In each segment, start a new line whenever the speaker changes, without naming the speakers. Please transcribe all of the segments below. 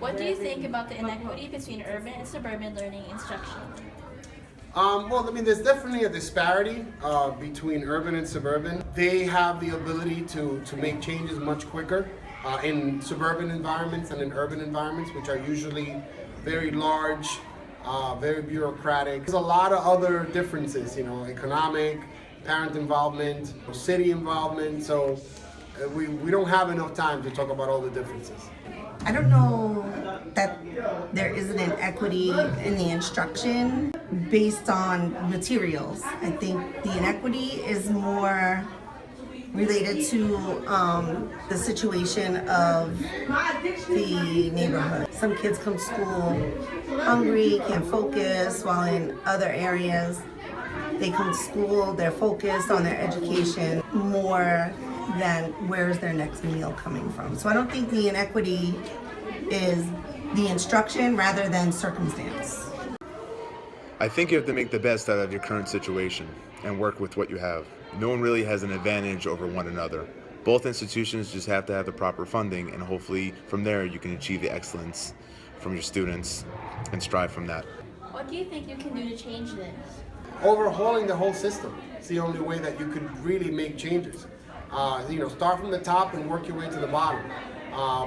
What do you think about the inequity between urban and suburban learning instruction?
Well, I mean, there's definitely a disparity between urban and suburban. They have the ability to make changes much quicker in suburban environments and in urban environments, which are usually very large, very bureaucratic. There's a lot of other differences, economic, parent involvement, city involvement, so we don't have enough time to talk about all the differences.
I don't know that there is an inequity in the instruction based on materials. I think the inequity is more related to the situation of the neighborhood. Some kids come to school hungry, can't focus, while in other areas they come to school, they're focused on their education more than where's their next meal coming from. So I don't think the inequity is the instruction rather than circumstance.
I think you have to make the best out of your current situation and work with what you have. No one really has an advantage over one another. Both institutions just have to have the proper funding, and hopefully from there you can achieve the excellence from your students and strive from that.
What do you think you can do to change this?
Overhauling the whole system. It's the only way that you could really make changes. Start from the top and work your way to the bottom.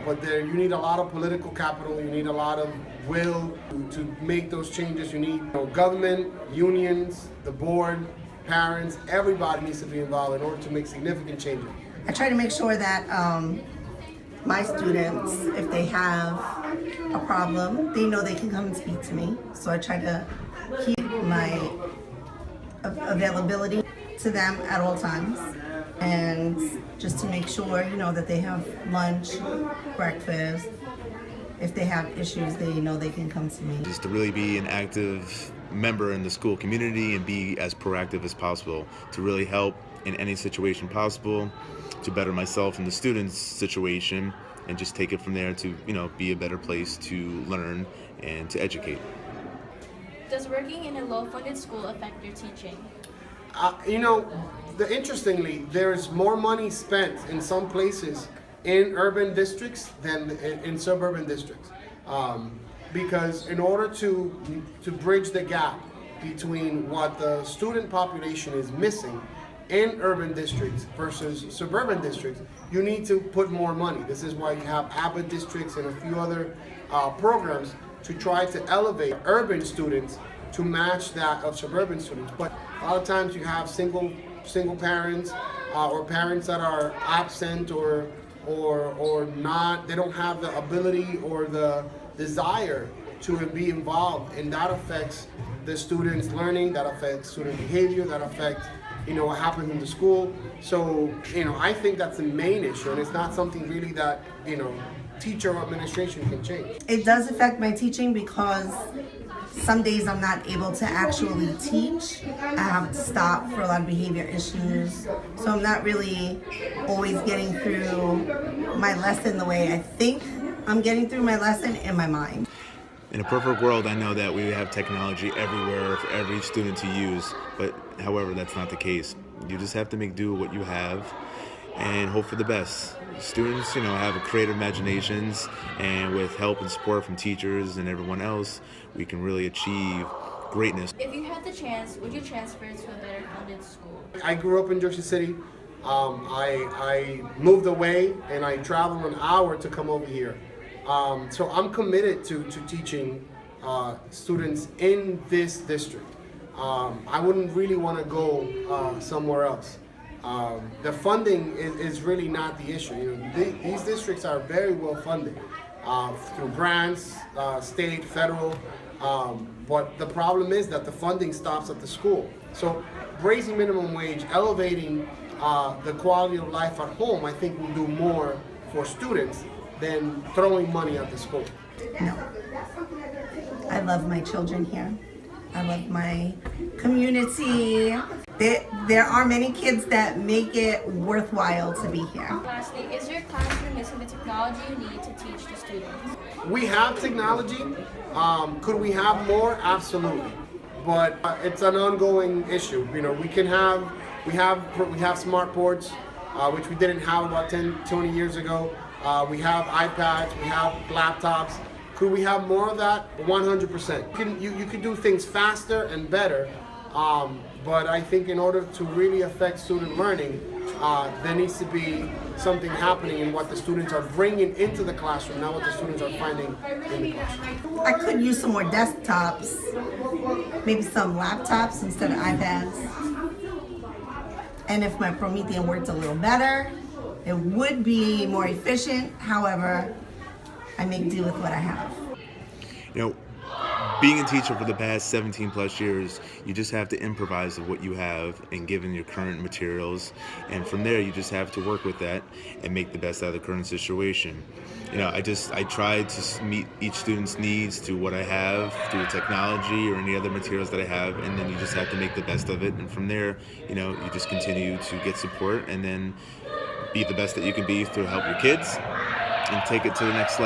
But you need a lot of political capital, you need a lot of will to make those changes. You need government, unions, the board, parents, everybody needs to be involved in order to make significant changes.
I try to make sure that my students, if they have a problem, they know they can come and speak to me. So I try to keep my availability to them at all times, and just to make sure that they have lunch, breakfast. If they have issues, they know they can come to me.
Just to really be an active member in the school community and be as proactive as possible to really help in any situation possible, to better myself and the students' situation, and just take it from there to be a better place to learn and to educate.
Does working in a low-funded school affect your teaching?
Interestingly, there's more money spent in some places in urban districts than in suburban districts. Because in order to bridge the gap between what the student population is missing in urban districts versus suburban districts, you need to put more money. This is why you have ABBA districts and a few other programs to try to elevate urban students to match that of suburban students. But a lot of times you have single parents or parents that are absent or not. They don't have the ability or the desire to be involved, and that affects the students' learning, that affects student behavior, that affects what happens in the school. So I think that's the main issue, and it's not something really that teacher or administration can change.
It does affect my teaching because some days I'm not able to actually teach. I have to stop for a lot of behavior issues. So I'm not really always getting through my lesson the way I think I'm getting through my lesson in my mind.
In a perfect world, I know that we have technology everywhere for every student to use, but however, that's not the case. You just have to make do with what you have and hope for the best. Students, have creative imaginations, and with help and support from teachers and everyone else, we can really achieve greatness.
If you had the chance, would you transfer to a better funded school?
I grew up in Jersey City. I moved away and I traveled an hour to come over here. So I'm committed to teaching students in this district. I wouldn't really want to go somewhere else. The funding is really not the issue. These districts are very well funded through grants, state, federal. But the problem is that the funding stops at the school. So raising minimum wage, elevating the quality of life at home, I think will do more for students than throwing money at the school.
No. I love my children here. I love my community. There are many kids that make it worthwhile to be here.
Lastly, is your classroom missing the technology you need to teach the students?
We have technology. Could we have more? Absolutely. But it's an ongoing issue. We have smart boards, which we didn't have about 10, 20 years ago. We have iPads, we have laptops, Could we have more of that? 100%. You can do things faster and better, but I think in order to really affect student learning, there needs to be something happening in what the students are bringing into the classroom, not what the students are finding in the classroom.
I could use some more desktops, maybe some laptops instead of iPads. And if my Promethean worked a little better, it would be more efficient. However, I make do with what I have.
You know, being a teacher for the past 17 plus years, you just have to improvise with what you have and given your current materials, and from there you just have to work with that and make the best out of the current situation. You know, I try to meet each student's needs to what I have through technology or any other materials that I have, and then you just have to make the best of it, and from there, you know, you just continue to get support and then be the best that you can be to help your kids and take it to the next level.